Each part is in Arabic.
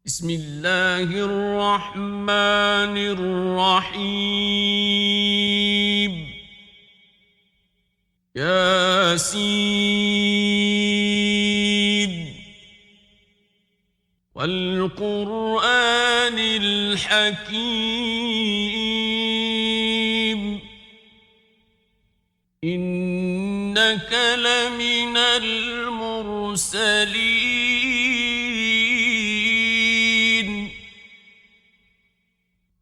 بسم الله الرحمن الرحيم ياسين والقرآن الحكيم إنك لمن المرسلين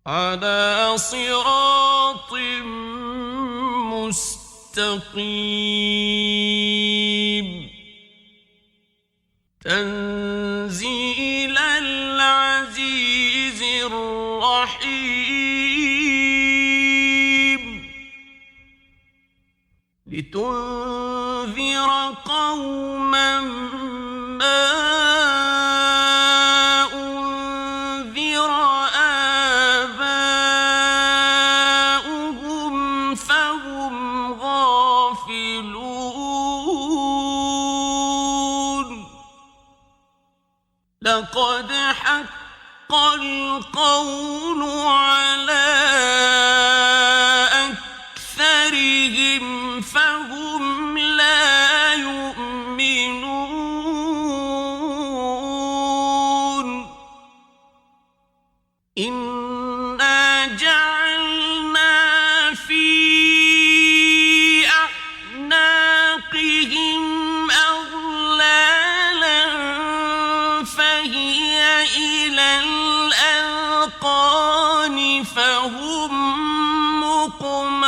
على صراط مستقيم تنزيل العزيز الرحيم لتنذر قوما ما أنذر آباؤهم فهم غافلون لقد حق القول على أكثرهم فهم لا يؤمنون إنا جعلنا في أعناقهم أغلالا فهي إلى الأذقان فهم مقمحون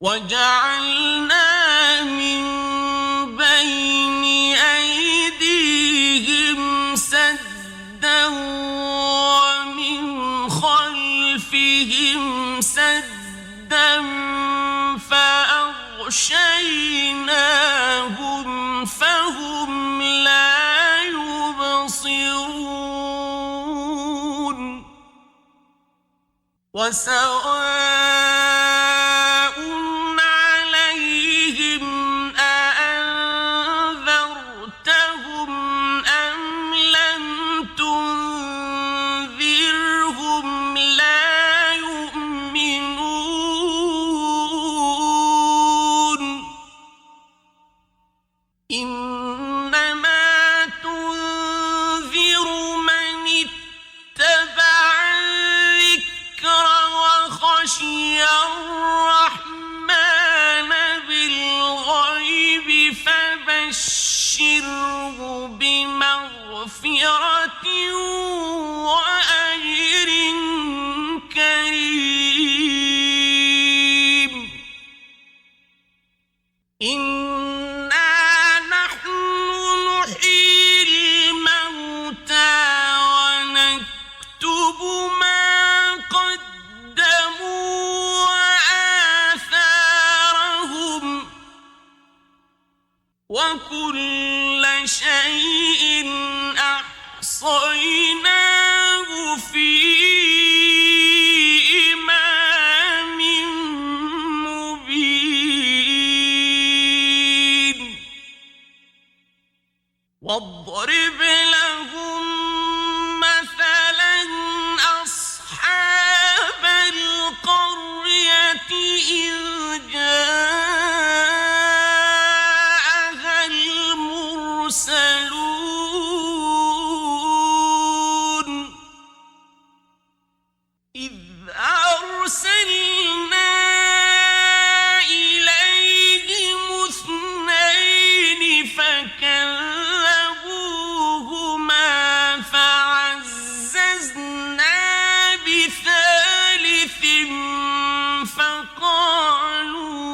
وجعلنا من بين أيديهم سدا ومن خلفهم سدا فأغشيناهم فهم لا يبصرون وسواء عليهم أأنذرتهم أم لم تنذرهم لا يؤمنون إنما تنذر من اتبع الذكر وخشي الرحمن بالغيب فبشره بمغفرة وأجر كريم إنا نحن نحيي الموتى ونكتب ما قدموا وآثارهم وكل شيء أحصيناه في إمام مبين واضرب لهم مثلا أصحاب القرية إذ جاءها المرسلون إذ أرسلنا إليهم اثنين فكذبوهما فعززنا بثالث فقالوا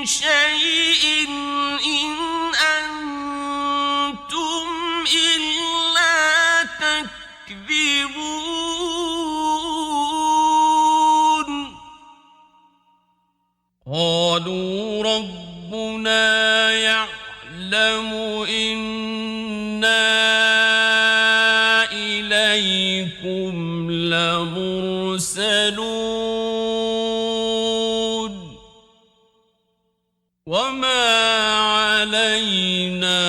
شيء إن أنتم إلا تكذبون قالوا ربنا يعلم إنا إليكم لمرسلون وما علينا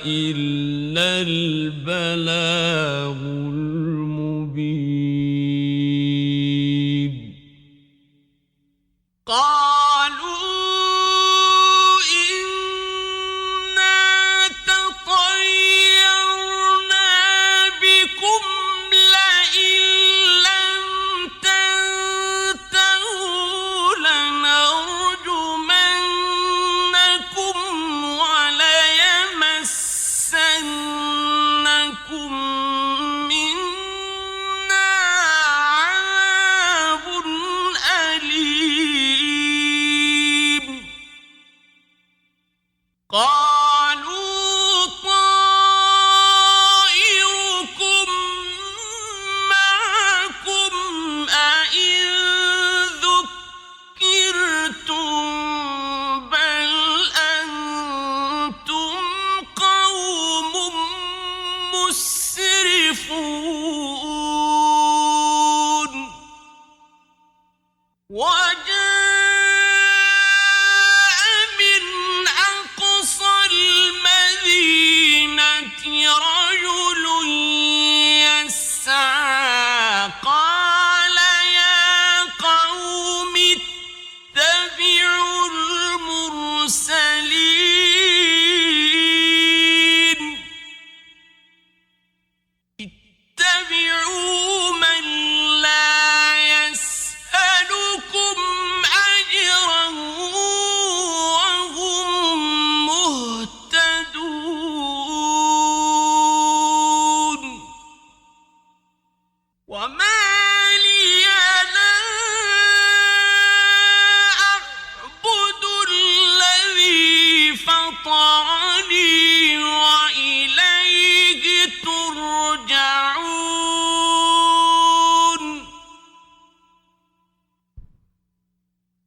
إلا البلاغ المبين قالوا إنا تطيرنا بكم لئن لم تنتهوا لنرجمنكم وليمسنكم منا عذاب أليم قالوا طائركم معكم أئن ذكرتم بل أنتم قوم مسرفون وجاء من أقصى المدينة رجل يسعى قال يا قوم اتبعوا المرسلين اتبعوا من لا يسألكم أجرا وهم مهتدون وما لي لا أعبد الذي فطرني وإليه ترجعون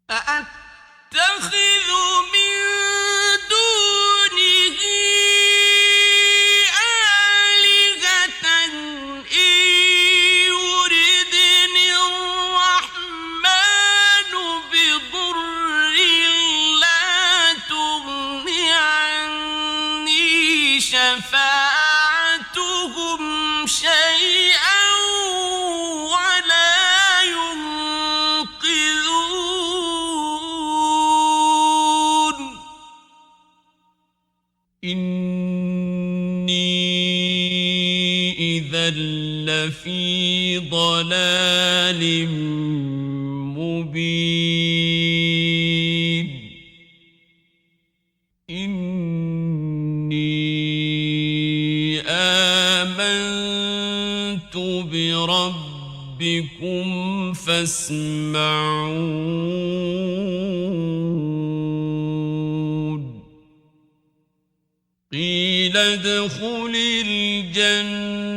أأتخذ من دونه آلهة إن يردني الرحمن بضر لا تغن عني شفاعتهم شيئا ولا ينقذون إني إذا لفي ضلال مبين إني آمنت بربكم فاسمعون قيل ادخل الجنة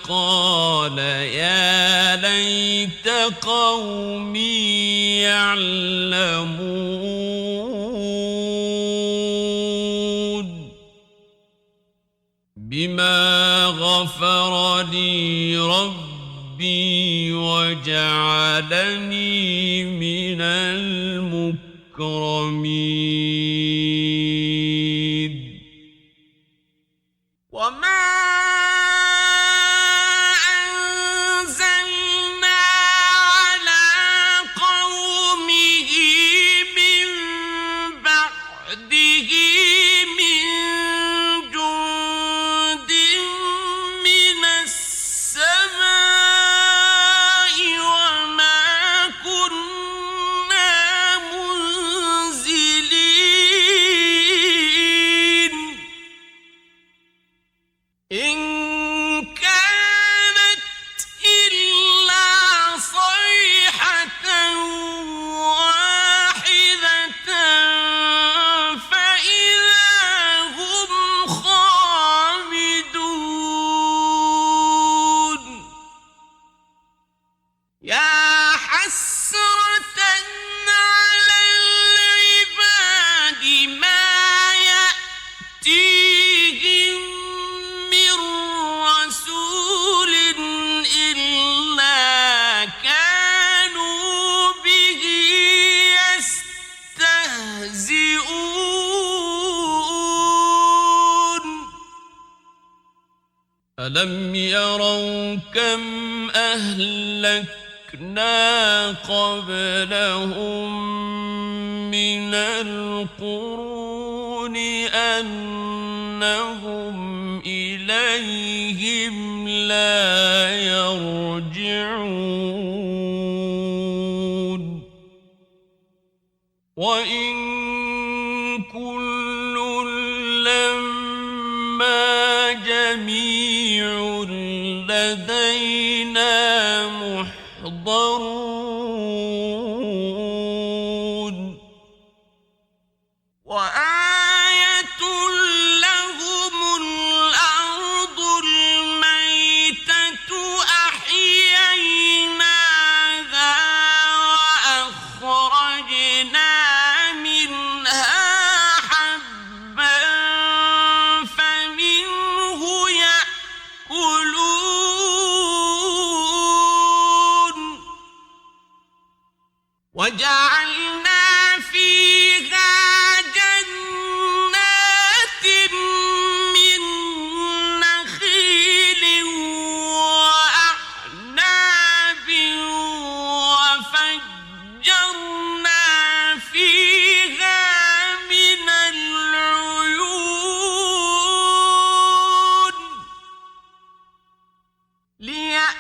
قال يا ليت قومي يعلمون بما غفر لي ربي وجعلني من المكرمين وما أنزلنا على قومه من بعده من جند من السماء وما كنا منزلين ألم يروا كم أهلكنا قبلهم من القرون أنهم إليهم لا يرجعون وإن كل لما جميع لدينا محضرون وآية لهم الأرض الميتة أحييناها وأخرجنا منها حبا فمنه يأكلون وجعلنا فيها جنات من نخيل وأعناب وفجرنا فيها من العيون ليأكلوا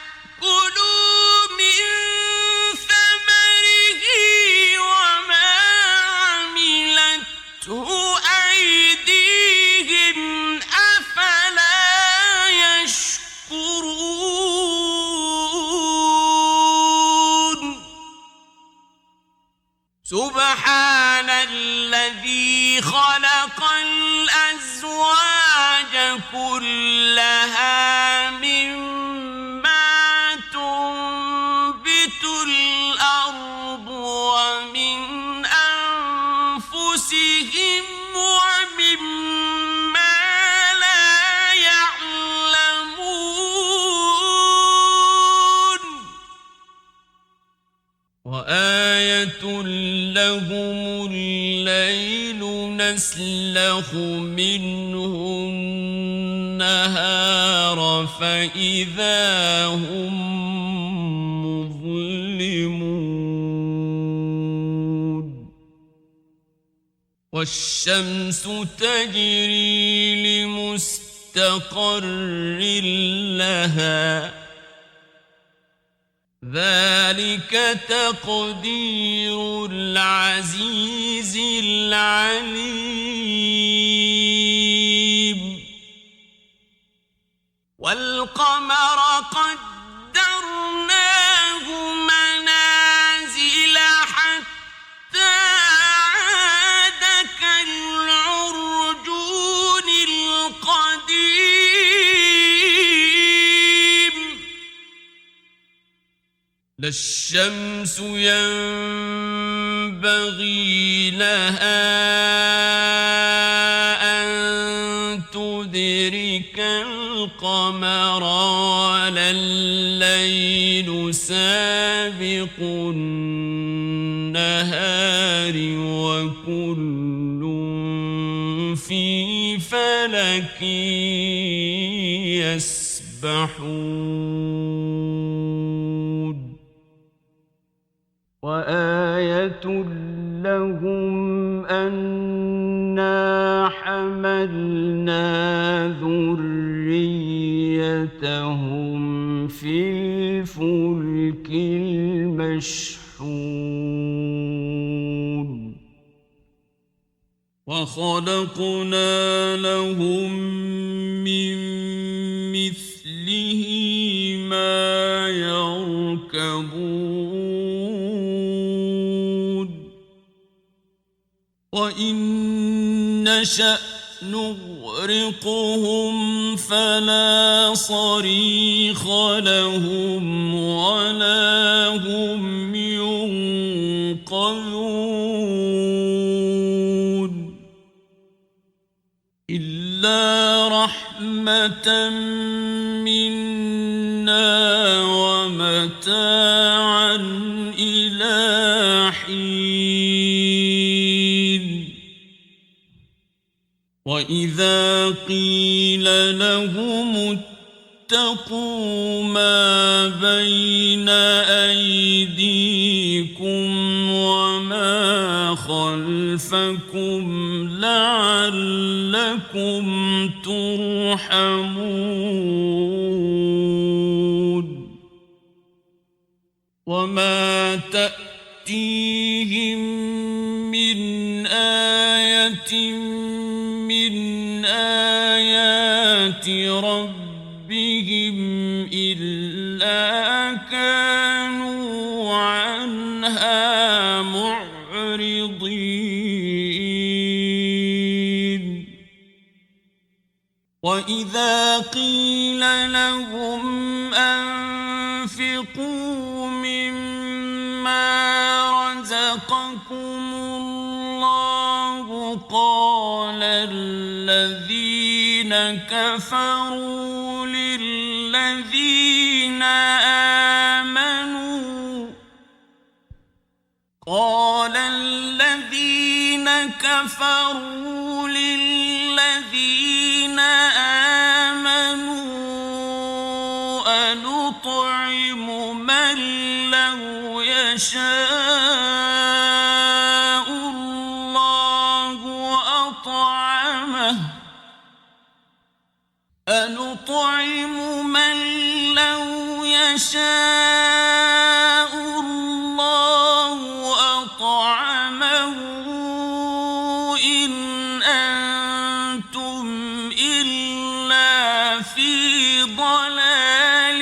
من ثمره وما عملته أيديهم أفلا يشكرون سبحان الذي خلق الأزواج كلها مما تنبت الأرض ومن أنفسهم ومما لا يعلمون وآية لهم الليل نسلخ منه النهار فإذا هم مظلمون والشمس تجري لمستقر لها ذلك تقدير العزيز العليم والقمر قدرناه منازل حتى عاد كالعرجون القديم لا الشمس ينبغي لها أن تدرك القمر ولا الليل سابق النهار وكل في فلك يسبحون وآية لهم أنا حملنا ذريتهم في الفلك المشحون وخلقنا لهم من مثله ما يركبون وإن نشأ نغرقهم فلا صريخ لهم ولا هم ينقذون إلا رحمة منا ومتاعا إلى حين وإذا قيل لهم واتقوا ما بين أيديكم وما خلفكم لعلكم ترحمون وما تأتيهم من آية من آيات ربهم إلا كانوا عنها معرضين وإذا قيل لهم أنفقوا مما رزقكم الله قال الذين كفروا للذين آمنوا أنطعم من لو يشاء الله أطعمه إن أنتم إلا في ضلال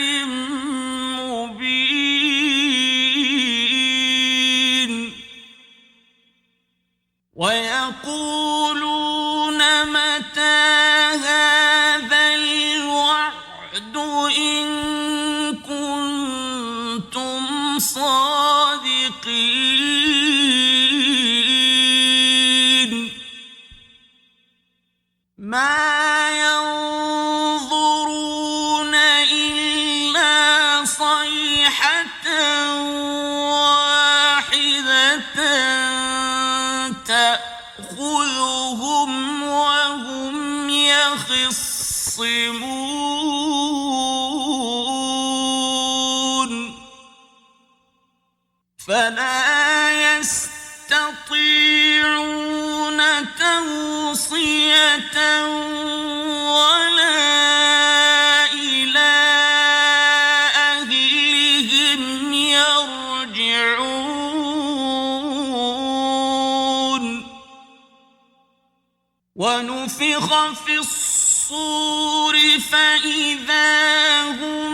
مبين ويقولون متى هذا الوعد إن كنتم صادقين ما ينظرون إلا صيحة واحدة تأخذهم وهم يخصمون فلا يستطيعون توصية ولا إلى أهلهم يرجعون ونفخ في الصور فإذا هم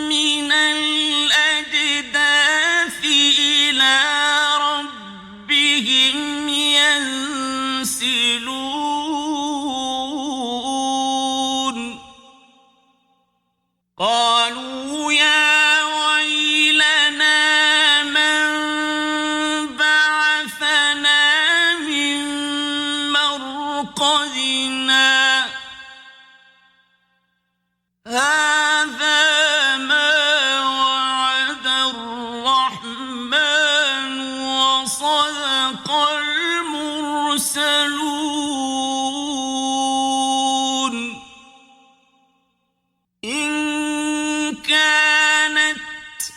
من الأجداث إلى ربهم ينسلون قالوا يا ويلنا من بعثنا من مرقدنا هذا ما وعد الرحمن وصدق المرسلون إن كانت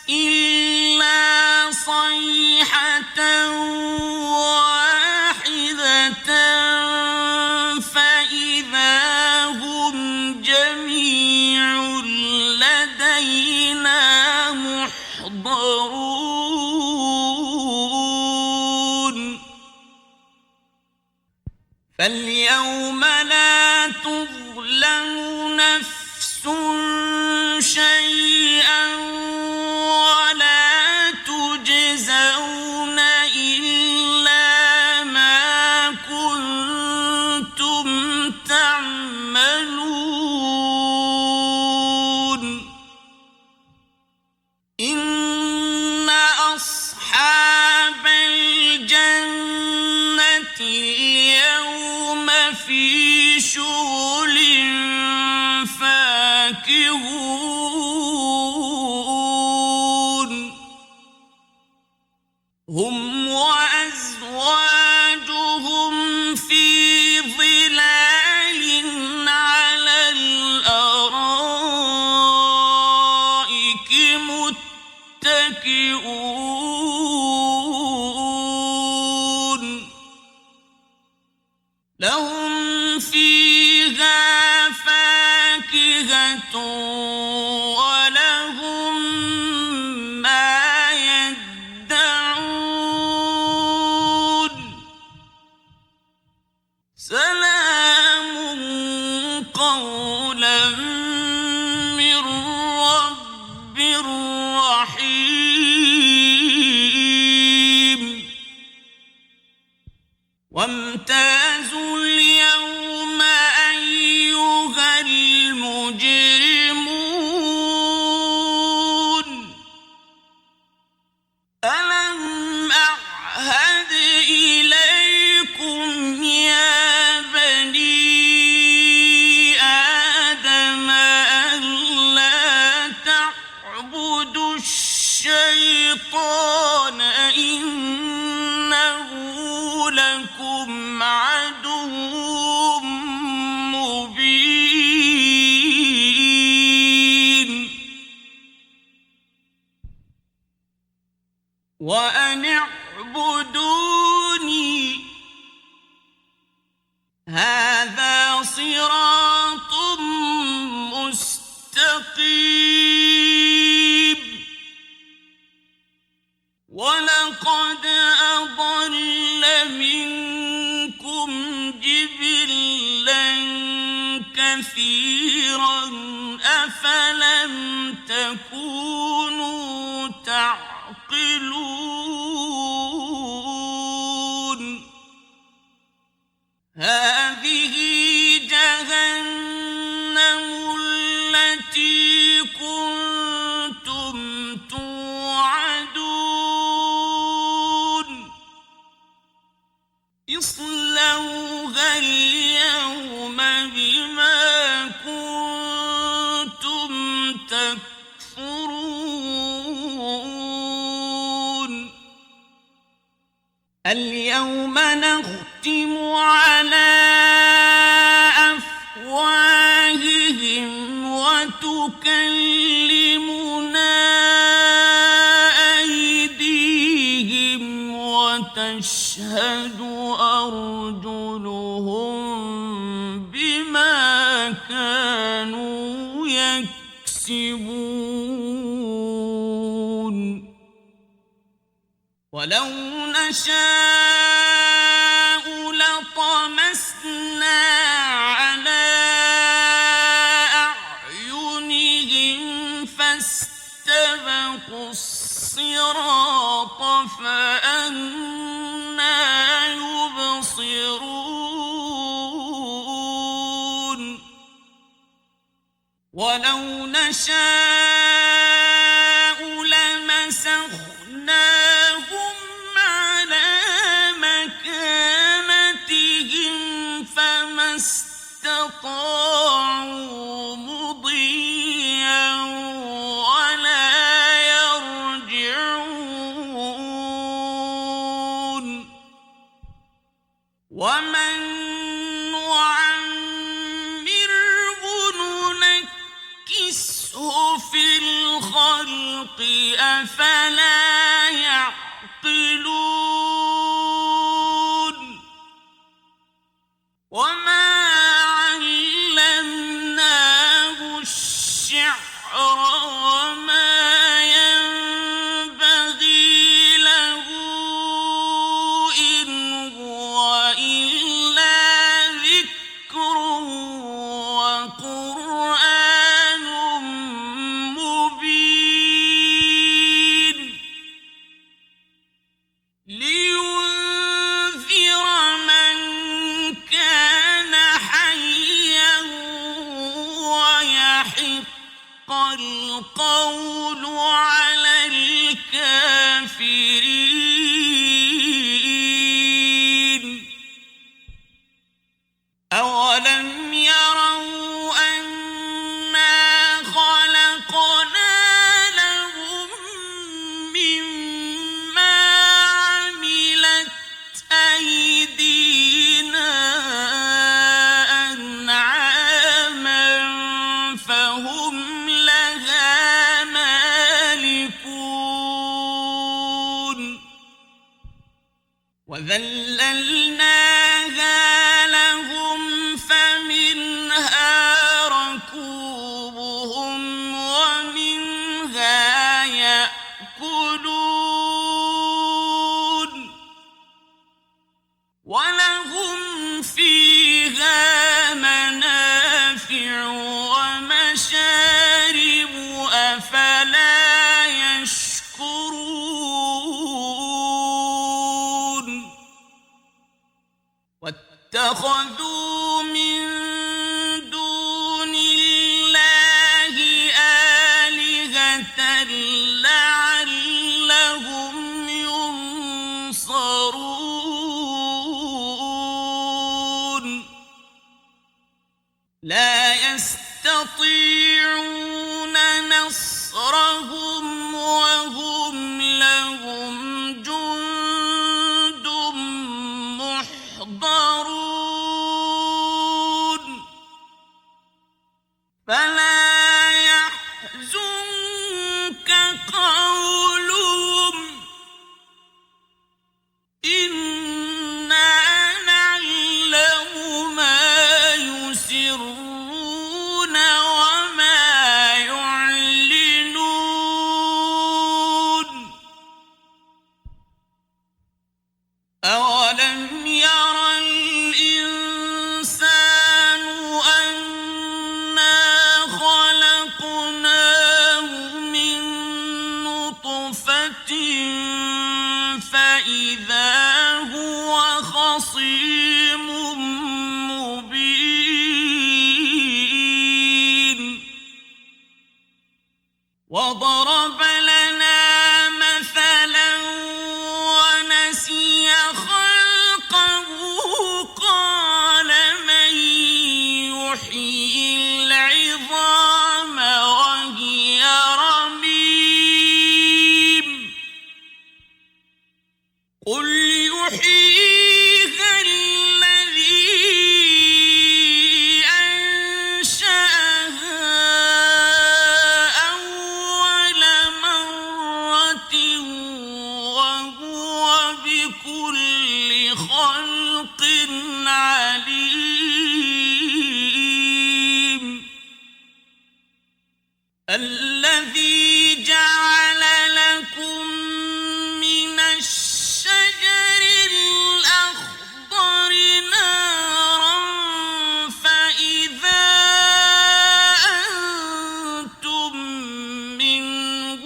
إلا صيحة واحدة فإذا هم جميع لدينا محضرون فاليوم لا تظلم نفس شيئا ولا تجزون إلا ما كنتم تعملون إن أصحاب الجنة اليوم في شغل فاكهون هم وأزواجهم في ظلال على الأرائك لهم فيها فاكهة ولهم ما يدعون سلام قولا من رب رحيم وامتازوا اليوم أيها المجرمون ألم أعهد إليكم يا بني آدم ألا تعبدوا الشيطان إنه لكم عدو مبين وأن اعبدوني هذا صراط مستقيم ولقد أضل منكم جبلا كثيرا أفلم تكونوا تعقلون هذه جهنم التي كنتم توعدون اصلوها اليوم بما كنتم تكفرون اليوم نختم على أفواههم وتكلمنا أيديهم وتشهد أرجلهم بما كانوا يكسبون ولو نشاء لطمسنا على أعينهم فاستبقوا الصراط فأنى يبصرون ولو نشاء لمسخناهم على مكانتهم فما استطاعوا مضيا ولا يرجعون ومن نعمره ننكسه في الخلق أفلا يعقلون وما علمناه الشعر وما ينبغي له إن هو إلا ذكر وقرآن مبين لينذر من كان حيا ويحق القول على الكافرين أولم يروا أنا خلقنا لهم مما عملت أيدينا أنعاما فهم لها مالكون وذللناها لهم ولهم فيها منافع ومشارب أفلا يشكرون واتخذوا من دون الله آلهة لعلهم ينصرون لا يستطيعون نصرهم وهم لهم جند محضرون فلا يحزنك قولهم إنا نعلم ما يسرون وما يعلنون أولم ير الإنسان أنا خلقناه من نطفة فإذا هو خصيم مبين وضرب لنا مثلا ونسي خلقه قال من يحيي العظام وهي رميم قل يحييها الذي أنشأها أول مرة وهو بكل خلق عليم الذي جعل لكم من الشجر الأخضر نارا فإذا أنتم منه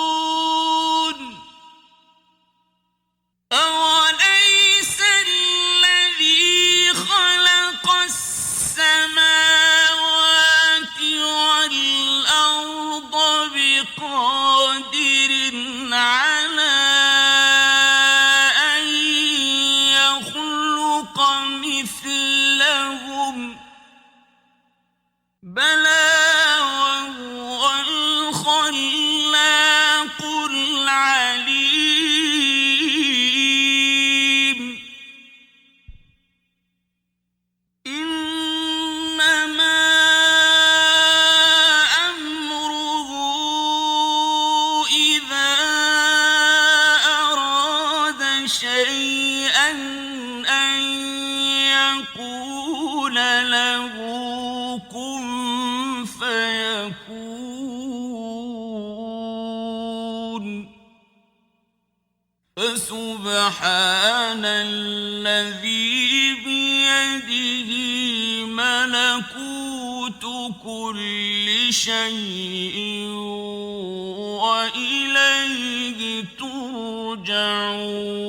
توقدون أوليس الذي خلق السماوات والأرض بقادر على أن يخلق مثلهم بلى وهو الخلاق العليم إنما أمره إذا أراد شيئا أن يقول له كن فيكون فسبحان الذي بيده ملكوت كل شيء وإليه ترجعون